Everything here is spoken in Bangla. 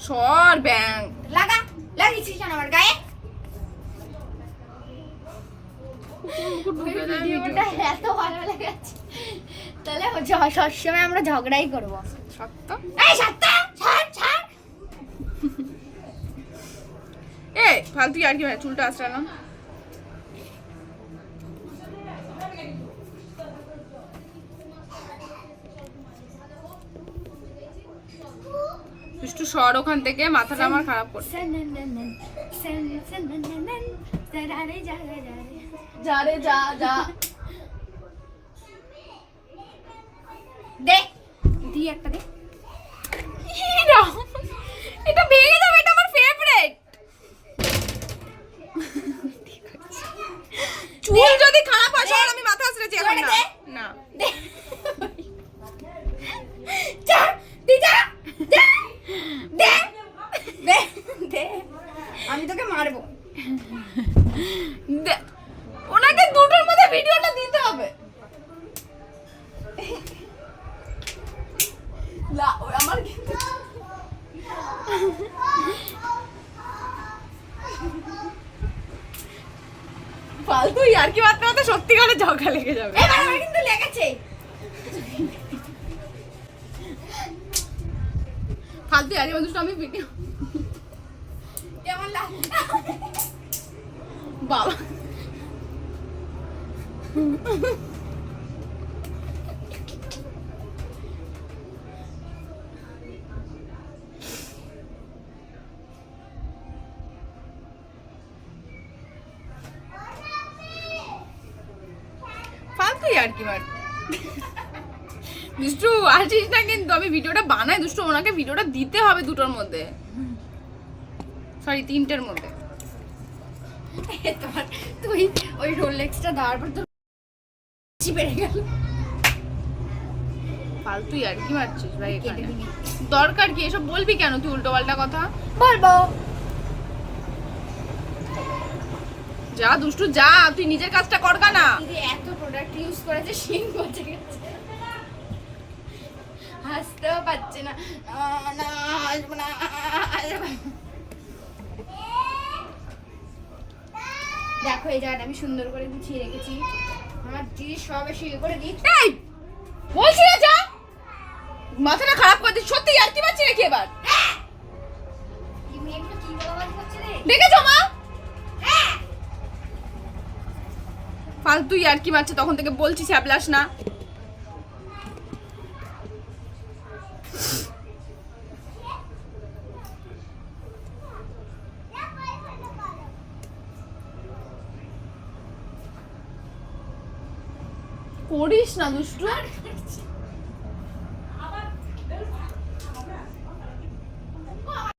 সর ব্যাং লাগিয়েছিস কেন আমার গায়ে? ভিডিওটা এত ভালো লেগেছে, তাহলে সবসময় আমরা ঝগড়াই করবো। সত্য এই সত্য, ছাড় ছাড়। এই ফালতু আর কি চুলটা আসলাম। দুষ্টু সর ওখান থেকে, মাথাটা আমার খারাপ করছে। যা রে যা যা। দে দি একটা দে। এটা ভেঙে যাবে, এটা আমার ফেভারিট। চুল যদি খারাপ হয় তাহলে আমি মাথা আছড়েছি এখন না। না দে যা দি যা দে দে দে দে, আমি তোকে মারবো। ওনাকে দুটোর মধ্যে ভিডিওটা দিতে হবে। আমার কিন্তু ফালতু আর কি মাত্র তো সত্যিকারে ঝগড়া লেগে যাবে। এবার আমার কিন্তু লেগেছে। ফালতু আর কি মাত্র আমি ভিডিও কেমন লাগে বাবা। ফালতু আর কি মার দুষ্টু আসিস না, কিন্তু আমি ভিডিওটা বানাই দুষ্টু, ওনাকে ভিডিওটা দিতে হবে দুটোর মধ্যে, সরি 3টের মধ্যে। তুই ওই রোলেক্সটা দেওয়ার পর তো বেড়ে গেল। ফালতু আর কি মারছিস ভাই এখানে? দরকার কি এসব বলবি কেন তুই উল্টো পাল্টা কথা? বলবো যা দুষ্টু যা, তুই নিজের কাজটা কর না। দিদি এত প্রোডাক্ট ইউজ করেছে, শিং বসে গেছে, হাসতেও পারছে না। না হাসবো না। দেখো এই জায়গাটা আমি সুন্দর করে গুছিয়ে রেখেছি, আমার দিদি সব এসে ইয়ে করে দিই। এই বলছি না যা, মাথাটা খারাপ করে দিস সত্যি। আর কি মারছি নাকি এবার? কি মেয়েগুলো কি বলাবাজি করছে রে? দেখেছো মা? ফালতু আর কি মারছে, তখন থেকে বলছি ছ্যাবলাস না। করিস না দুষ্টু।